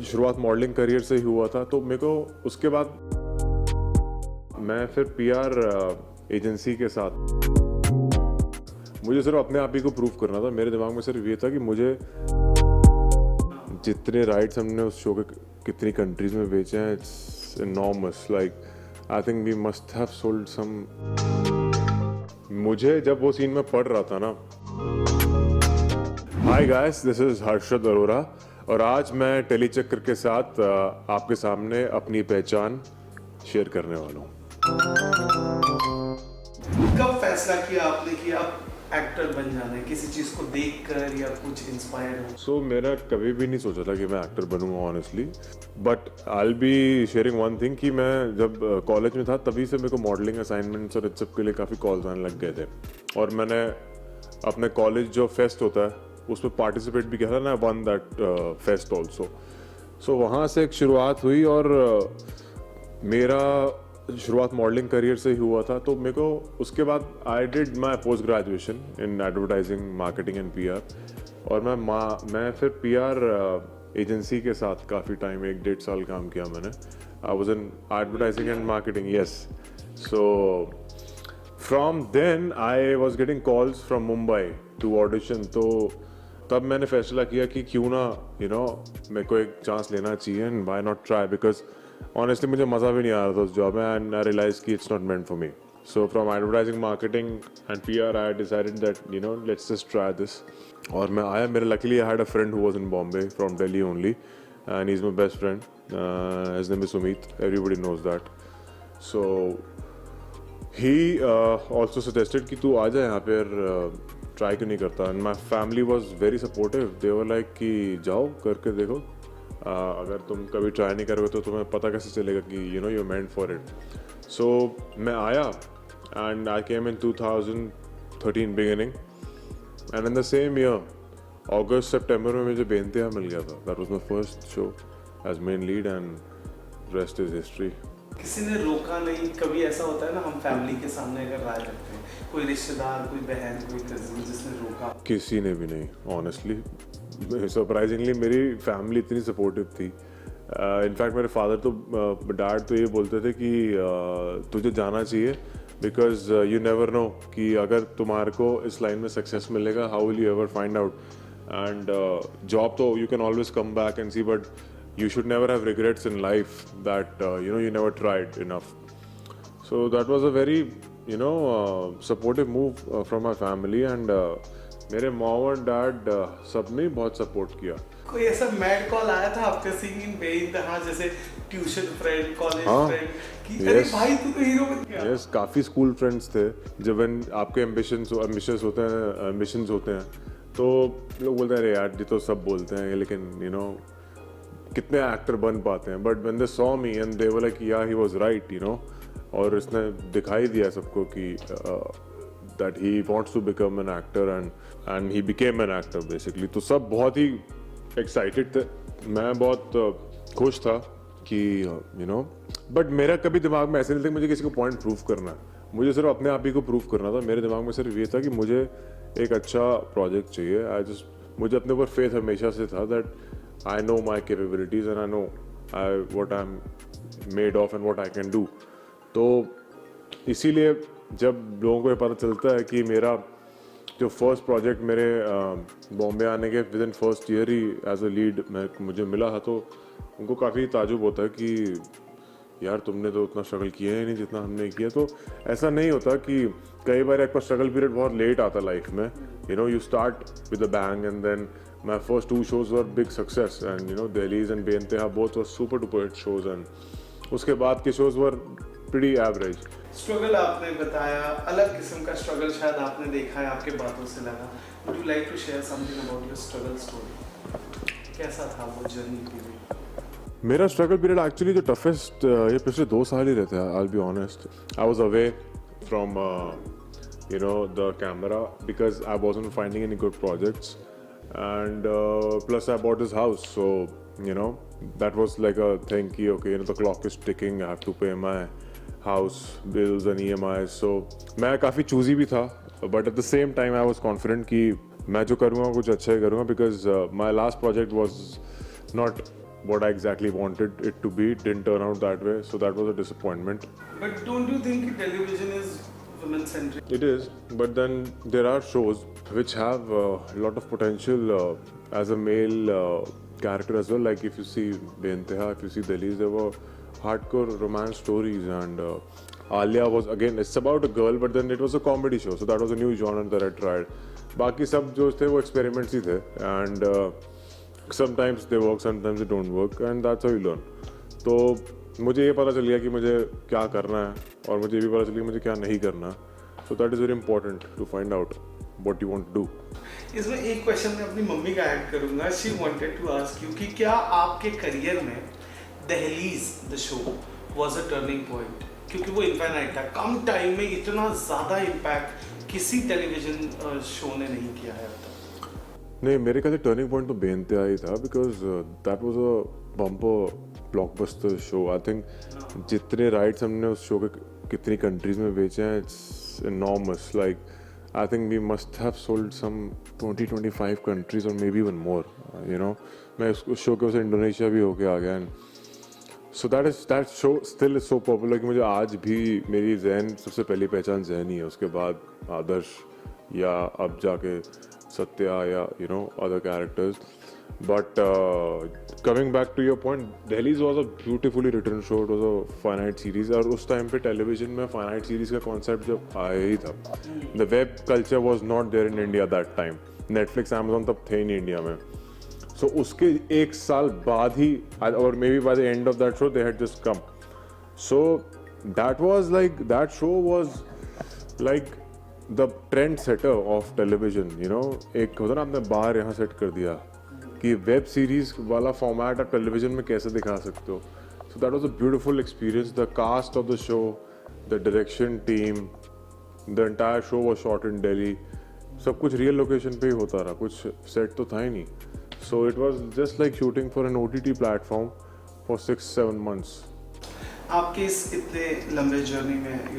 शुरुआत modelling career से ही हुआ था, तो मेरे को उसके बाद मैं फिर पीआर एजेंसी के साथ, मुझे सिर्फ अपने आप ही को प्रूव करना था। मेरे दिमाग में सिर्फ ये था कि मुझे जितने राइट्स हमने उस शो के कितनी कंट्रीज में बेचे हैं, it's enormous. Like I think we must have sold some. मुझे जब वो सीन में पढ़ रहा था ना, hi guys, this is Harshad Arora और आज मैं टेली चक्कर के साथ आपके सामने अपनी पहचान शेयर करने वाला हूँ। कब फैसला किया आपने कि आप एक्टर बन जाना है, किसी चीज को देखकर या कुछ इंस्पायर हो? सो मेरा कभी भी नहीं सोचा था कि मैं एक्टर बनूंगा honestly, but I be sharing one thing कि मैं जब कॉलेज में था तभी से मेरे को मॉडलिंग असाइनमेंट्स और इस सब के लिए काफ़ी कॉल्स आने लग गए थे। और मैंने अपने कॉलेज जो फेस्ट होता है उसमें पार्टिसिपेट भी किया था ना, वन दैट फेस्ट ऑल्सो। सो वहाँ से एक शुरुआत हुई और मेरा शुरुआत मॉडलिंग करियर से ही हुआ था। तो मेरे को उसके बाद I did my post graduation in advertising, marketing and PR. और मैं फिर पीआर एजेंसी के साथ काफ़ी टाइम, 1-1.5 साल काम किया मैंने। I was in advertising and marketing, yes. So from then I was getting calls from Mumbai to audition. तो तब मैंने फैसला किया कि क्यों ना मेरे को एक चांस लेना चाहिए and why not try, because honestly मुझे मज़ा भी नहीं आ रहा था उस जॉब में एंड आई रियलाइज कि it's not meant for me. So from advertising, marketing and PR I decided that let's just try this. और मैं आया, मेरे luckily I had a friend who was in Bombay from Delhi only and he is my best friend, his name is Sumit, everybody knows that. So he also suggested कि तू आ जाए यहाँ पर, try क्यों नहीं करता। And my family was very supportive, they were like कि जाओ करके देखो, अगर तुम कभी ट्राई नहीं करोगे तो तुम्हें पता कैसे चलेगा कि you meant for it. So मैं आया and I came in 2013 beginning and in the same year अगस्त सितंबर में मुझे बेनतेहा मिल गया था। That was my first show as main lead and rest is history. किसी ने रोका नहीं? कभी ऐसा होता है ना, हम फैमिली के सामने अगर राय रखते हैं, कोई रिश्तेदार, कोई बहन, कोई कजिन जिसने रोका? किसी ने भी नहीं, ऑनेस्टली। सरप्राइजिंगली मेरी फैमिली इतनी सपोर्टिव थी। इनफैक्ट मेरे फादर तो, डैड तो ये बोलते थे कि तुझे जाना चाहिए, बिकॉज यू नेवर नो कि अगर तुम्हारे को इस लाइन में सक्सेस मिलेगा, how will you ever find out. And job तो you can always come back and see, but you should never have regrets in life that you never tried enough. So that was a very supportive move from my family and मेरे mom और dad सबने बहुत support किया। कोई ऐसा mad call आया था आपके सिंगिंग पे इंतहा, जैसे ट्यूशन फ्रेंड, कॉलेज फ्रेंड कि अरे भाई तू तो हीरो बन गया? यस, काफ़ी स्कूल फ्रेंड्स थे। जब आपके एम्बिशंस होते हैं तो लोग बोलते हैं अरे यार ये तो सब बोलते हैं, लेकिन कितने एक्टर बन पाते हैं। But when they saw me and they were like या ही वाज राइट, और इसने दिखाई दिया सबको कि that he wants to become an actor and he became an actor basically. तो सब बहुत ही एक्साइटेड थे, मैं बहुत खुश था कि बट मेरा कभी दिमाग में ऐसे नहीं था कि मुझे किसी को पॉइंट प्रूव करना है। मुझे सिर्फ अपने आप ही को प्रूव करना था। मेरे दिमाग में सिर्फ ये था कि मुझे एक अच्छा प्रोजेक्ट चाहिए। मुझे अपने ऊपर फेथ हमेशा से था that I know my capabilities and I know what I'm made of and what I can do. तो इसीलिए जब लोगों को ये पता चलता है कि मेरा जो फर्स्ट प्रोजेक्ट मेरे बॉम्बे आने के विद इन फर्स्ट ईयर ही एज अ लीड मुझे मिला था, तो उनको काफ़ी ताजुब होता है कि यार तुमने तो उतना स्ट्रगल किया ही नहीं जितना हमने किया। तो ऐसा नहीं होता कि कई बार एक स्ट्रगल पीरियड बहुत लेट आता लाइफ में, you start with a bang and then my first 2 shows were big success and Delhi's and बेनतेहा both were super duper hit shows and उसके बाद के shows were pretty average. Struggle आपने बताया, अलग किस्म का स्ट्रगल शायद आपने देखा है, आपके बातों से लगा। Would you like to share something about your struggle story? कैसा था वो जर्नी पीरियड? मेरा स्ट्रगल पीरियड एक्चुअली जो टफेस्ट ये पिछले 2 साल ही रहते हैं। I'll be honest, I was away from the camera because I wasn't finding any good projects. And plus I bought this house, so that was like a thing ki okay, the clock is ticking, I have to pay my house bills and EMIs. So मैं काफ़ी choosy भी था, but at the same time I was confident कि मैं जो करूँगा कुछ अच्छा ही करूँगा, because my last project was not what I exactly wanted it to be. It didn't turn out that way, so that was a disappointment. But don't you think television is women centric? It is, but then there are shows which have a lot of potential as a male character as well. Like if you see Beinteha, if you see Delhi's, there were hardcore romance stories, and Alia was, again, it's about a girl, but then it was a comedy show, so that was a new genre that I tried. बाकी सब जो थे वो experiments ही थे, and sometimes they work, sometimes they don't work, and that's how you learn. तो मुझे ये पता चल गया कि मुझे क्या करना है, और मुझे ये भी पता चल गया मुझे क्या नहीं करना. So that is very important to find out what you want to do. इसमें एक क्वेश्चन मैं अपनी मम्मी का ऐड करूंगा. She wanted to ask you कि क्या आपके करियर में Dahleez the show was a turning point, क्योंकि वो इनफाइनाइट था. कम टाइम में इतना ज़्यादा इम्पैक्ट किसी टेलीविजन शो ने नहीं किया है अब तक. नहीं, मेरे ख्याल से टर्निंग पॉइंट तो बेनतेहा ही था, because that was a bumper blockbuster show. I think जितने राइट्स हमने उस शो के कितनी कंट्रीज में बेचे हैं, it's enormous. Like I think we must have sold some 20-25 countries or maybe even more. You know, मैं उस शो के वजह से इंडोनेशिया भी होके आ गया. And so that show still is so popular कि मुझे आज भी मेरी जहन सबसे पहली पहचान जहन ही है. उसके बाद आदर्श या अब जाके सत्या या other characters. But coming back to your point, Delhi's was a beautifully written show. It was a finite series. और उस टाइम पे टेलीविजन में finite series का concept जब आया ही था. The web culture was not there in India that time. Netflix, Amazon तब थे ही नहीं इंडिया में. So उसके एक साल बाद ही, or maybe by the end of that show, they had just come. So that show was like the trendsetter of television. एक होता ना, आपने बाहर यहाँ सेट कर दिया कि वेब सीरीज वाला फॉर्मेट आप टेलीविजन में कैसे दिखा सकते हो. So that was a beautiful experience. The cast of the show, the direction team, the entire show was shot in Delhi. सब कुछ रियल लोकेशन पे ही होता रहा, कुछ सेट तो था ही नहीं. So it was just like shooting for an OTT platform for 6-7 months. आपके इस इतने लंबे जर्नी में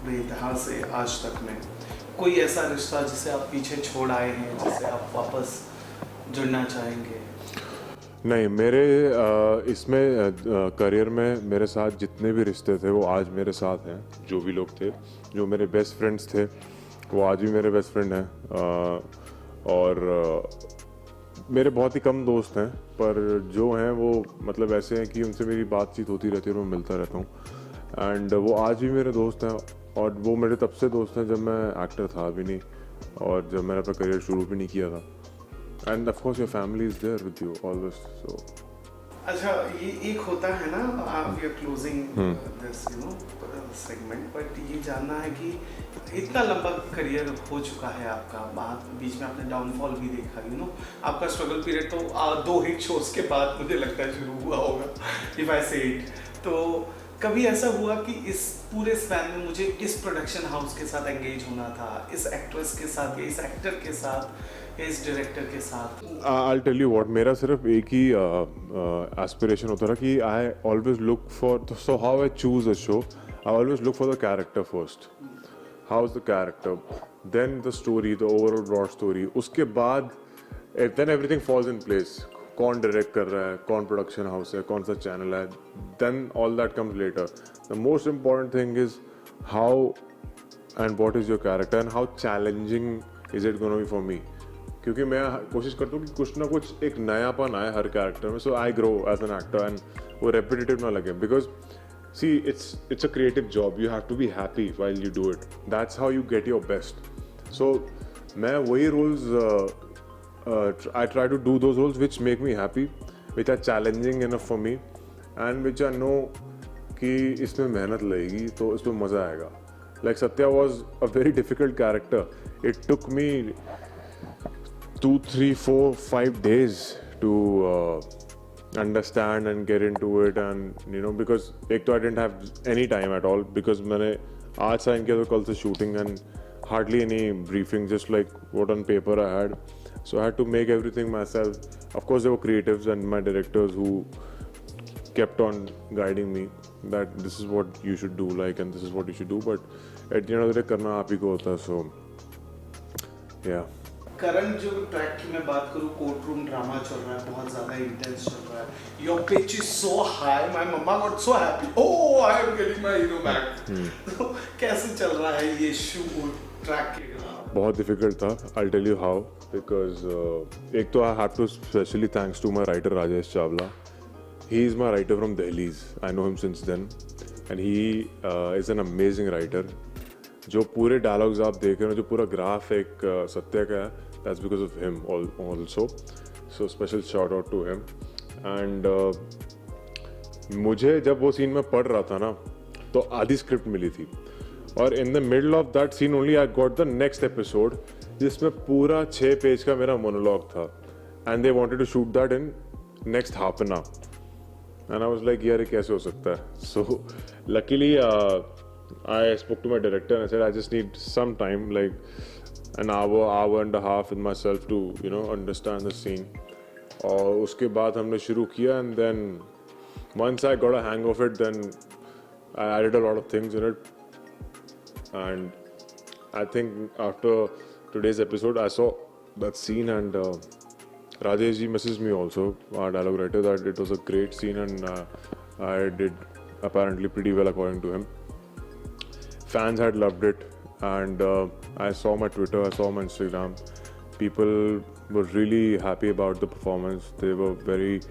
बेइंतहा से आज तक में कोई ऐसा रिश्ता जिसे आप पीछे छोड़ आए हैं, जिसे आप वापस जुड़ना चाहेंगे? नहीं, मेरे इसमें करियर में मेरे साथ जितने भी रिश्ते थे वो आज मेरे साथ हैं. जो भी लोग थे, जो मेरे बेस्ट फ्रेंड्स थे, वो आज भी मेरे बेस्ट फ्रेंड हैं. और मेरे बहुत ही कम दोस्त हैं, पर जो हैं वो मतलब ऐसे हैं कि उनसे मेरी बातचीत होती रहती है और मैं मिलता रहता हूँ. एंड वो आज भी मेरे दोस्त हैं, और वो मेरे तब से दोस्त हैं जब मैं एक्टर था भी नहीं, और जब मैंने अपना करियर शुरू भी नहीं किया था. And of course your family is there with you always. So अच्छा, ये एक होता है ना, आप we are closing this segment, but ये जानना है कि इतना लंबा करियर हो चुका है आपका, बीच में आपने डाउनफॉल भी देखा. आपका स्ट्रगल पीरियड तो 2 हिट शोज के बाद मुझे लगता है शुरू हुआ होगा, इफ आई से इट. तो कभी ऐसा हुआ कि इस पूरे स्पैन में मुझे इस प्रोडक्शन हाउस के साथ एंगेज होना था, इस एक्ट्रेस के साथ या इस एक्टर के साथ, इस डायरेक्टर के साथ? I'll tell you what, मेरा सिर्फ एक ही एस्पिरेशन होता था कि I always look for, so how I choose a show, I always look for the character first. How's the character, then the story, the overall broad story. उसके बाद then everything falls in place. कौन direct कर रहा है, कौन production house है, कौन सा चैनल है, then all that comes later. The most important thing is how and what is your character and how challenging is it going to be for me. क्योंकि मैं कोशिश करता हूँ कि कुछ ना कुछ एक नयापन आए हर कैरेक्टर में, so I grow as an actor and वो रेपिटेटिव ना लगे. Because see it's a creative job, you have to be happy while you do it, that's how you get your best. So मैं वही roles I try to do those roles which make me happy, which are challenging enough for me and which I know कि इसमें मेहनत लगेगी तो इसमें मज़ा आएगा. Like Satya was a very difficult character. It took me 2, 3, 4, 5 days to understand and get into it, and because एक तो I didn't have any time at all, because मैंने आज साइन किया तो कल से shooting and hardly any briefing, just like what on paper I had. So I had to make everything myself. Of course there were creatives and my directors who kept on guiding me that this is what you should do, like, and this is what you should do, but at the end of the day करना आप ही को होता है. So yeah. Current जो track की मैं बात करूँ, कोर्ट रूम ड्रामा चल रहा है, बहुत ज़्यादा इंटेंस चल रहा है, your pitch is so high, my mamma got so happy, oh I am getting my hero back. तो कैसे चल रहा है ये शूट ट्रैक के? बहुत डिफिकल्ट था, I tell you how, because एक तो I have to specially thanks to my writer Rajesh Chawla. He is my writer from Dahleez, I know him since then, and he is an amazing writer. जो पूरे dialogues आप देख रहे हो, जो पूरा ग्राफ एक सत्य का है, that's because of him also. So special shout out to him. And मुझे जब वो सीन में पढ़ रहा था ना, तो आधी स्क्रिप्ट मिली थी, और in the middle of that scene only I got the next episode, जिसमें पूरा 6 पेज का मेरा मोनोलॉग था, and they wanted to shoot that in next half an hour. And I was like यार ये कैसे हो सकता है. So luckily I spoke to my director and I said I just need some time, like an hour and a half with myself to understand the scene. और उसके बाद हमने शुरू किया, and then once I got a hang of it, then I added a lot of things in it, and I think after today's episode I saw that scene, and Rajesh ji messaged me also, our dialogue writer, that it was a great scene, and I did apparently pretty well according to him. Fans had loved it, and I saw my Twitter, I saw my Instagram. People were really happy about the performance. They were very,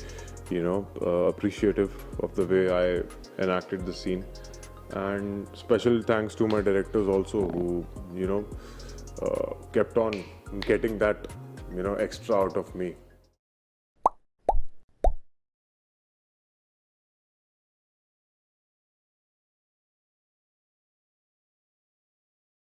appreciative of the way I enacted the scene. And special thanks to my directors also, who kept on getting that extra out of me.